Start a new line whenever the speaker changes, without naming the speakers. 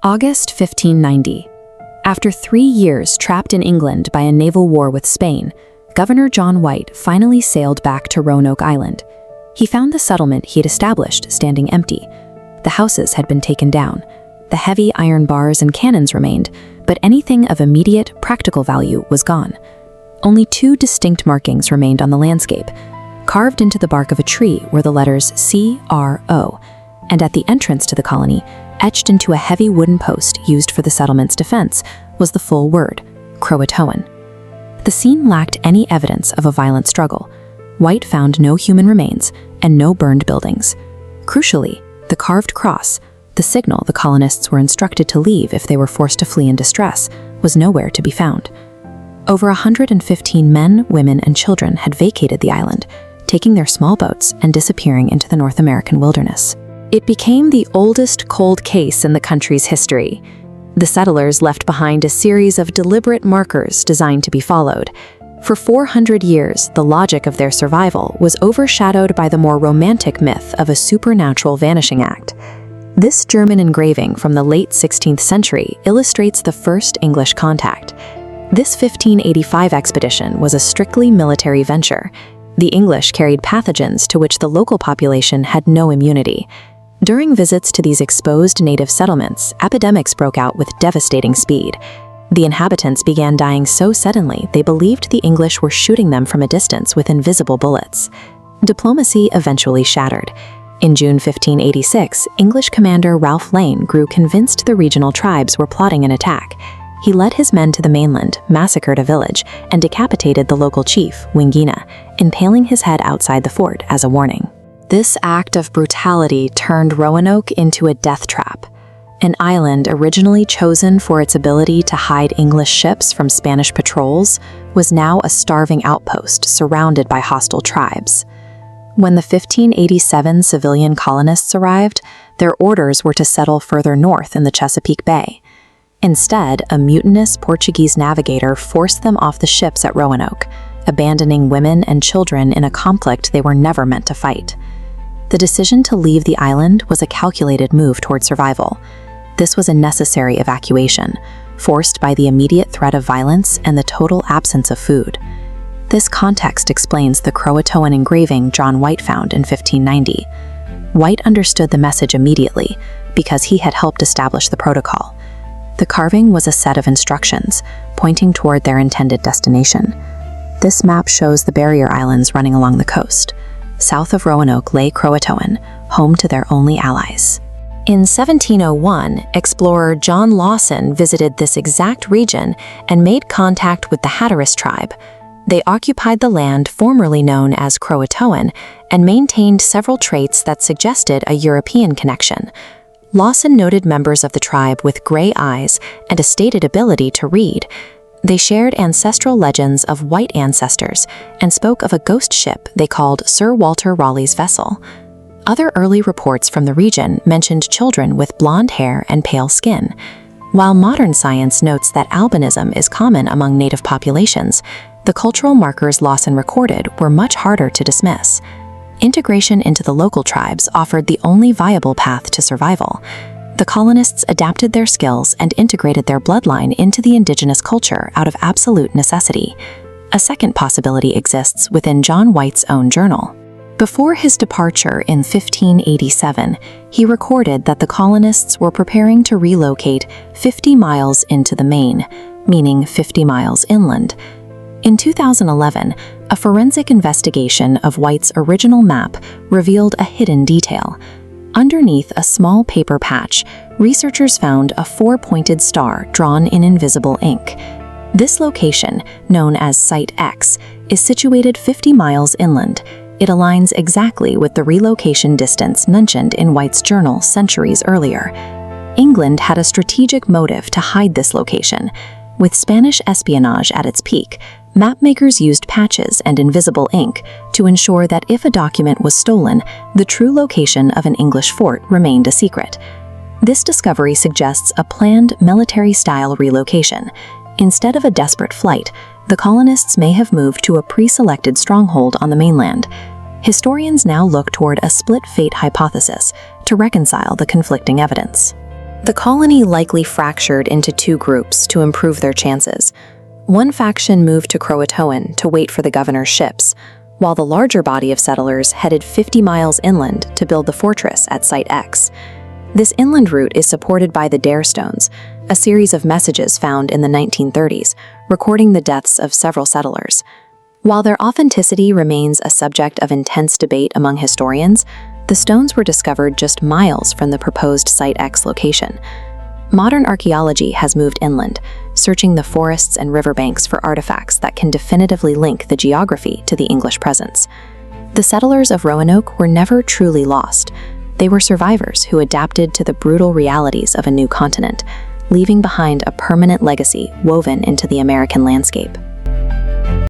August 1590. After 3 years trapped in England by a naval war with Spain, Governor John White finally sailed back to Roanoke Island. He found the settlement he had established standing empty. The houses had been taken down. The heavy iron bars and cannons remained, but anything of immediate, practical value was gone. Only 2 distinct markings remained on the landscape. Carved into the bark of a tree were the letters C-R-O, and at the entrance to the colony, etched into a heavy wooden post used for the settlement's defense, was the full word, Croatoan. The scene lacked any evidence of a violent struggle. White found no human remains and no burned buildings. Crucially, the carved cross, the signal the colonists were instructed to leave if they were forced to flee in distress, was nowhere to be found. Over 115 men, women, and children had vacated the island, taking their small boats and disappearing into the North American wilderness. It became the oldest cold case in the country's history. The settlers left behind a series of deliberate markers designed to be followed. For 400 years, the logic of their survival was overshadowed by the more romantic myth of a supernatural vanishing act. This German engraving from the late 16th century illustrates the first English contact. This 1585 expedition was a strictly military venture. The English carried pathogens to which the local population had no immunity. During visits to these exposed native settlements, epidemics broke out with devastating speed. The inhabitants began dying so suddenly they believed the English were shooting them from a distance with invisible bullets. Diplomacy eventually shattered. In June 1586, English commander Ralph Lane grew convinced the regional tribes were plotting an attack. He led his men to the mainland, massacred a village, and decapitated the local chief, Wingina, impaling his head outside the fort as a warning. This act of brutality turned Roanoke into a death trap. An island originally chosen for its ability to hide English ships from Spanish patrols was now a starving outpost surrounded by hostile tribes. When the 1587 civilian colonists arrived, their orders were to settle further north in the Chesapeake Bay. Instead, a mutinous Portuguese navigator forced them off the ships at Roanoke, abandoning women and children in a conflict they were never meant to fight. The decision to leave the island was a calculated move toward survival. This was a necessary evacuation, forced by the immediate threat of violence and the total absence of food. This context explains the Croatoan engraving John White found in 1590. White understood the message immediately because he had helped establish the protocol. The carving was a set of instructions, pointing toward their intended destination. This map shows the barrier islands running along the coast. South of Roanoke lay Croatoan, home to their only allies. In 1701, explorer John Lawson visited this exact region and made contact with the Hatteras tribe. They occupied the land formerly known as Croatoan and maintained several traits that suggested a European connection. Lawson noted members of the tribe with gray eyes and a stated ability to read. They shared ancestral legends of white ancestors and spoke of a ghost ship they called Sir Walter Raleigh's vessel. Other early reports from the region mentioned children with blonde hair and pale skin. While modern science notes that albinism is common among native populations, the cultural markers Lawson recorded were much harder to dismiss. Integration into the local tribes offered the only viable path to survival. The colonists adapted their skills and integrated their bloodline into the indigenous culture out of absolute necessity. A second possibility exists within John White's own journal. Before his departure in 1587, he recorded that the colonists were preparing to relocate 50 miles into the Main, meaning 50 miles inland. In 2011, a forensic investigation of White's original map revealed a hidden detail. Underneath a small paper patch, researchers found a 4-pointed star drawn in invisible ink. This location, known as Site X, is situated 50 miles inland. It aligns exactly with the relocation distance mentioned in White's journal centuries earlier. England had a strategic motive to hide this location. With Spanish espionage at its peak, mapmakers used patches and invisible ink to ensure that if a document was stolen, the true location of an English fort remained a secret. This discovery suggests a planned military-style relocation. Instead of a desperate flight, the colonists may have moved to a pre-selected stronghold on the mainland. Historians now look toward a split fate hypothesis to reconcile the conflicting evidence. The colony likely fractured into two groups to improve their chances. One faction moved to Croatoan to wait for the governor's ships, while the larger body of settlers headed 50 miles inland to build the fortress at Site X. This inland route is supported by the Dare Stones, a series of messages found in the 1930s, recording the deaths of several settlers. While their authenticity remains a subject of intense debate among historians, the stones were discovered just miles from the proposed Site X location. Modern archaeology has moved inland, searching the forests and riverbanks for artifacts that can definitively link the geography to the English presence. The settlers of Roanoke were never truly lost. They were survivors who adapted to the brutal realities of a new continent, leaving behind a permanent legacy woven into the American landscape.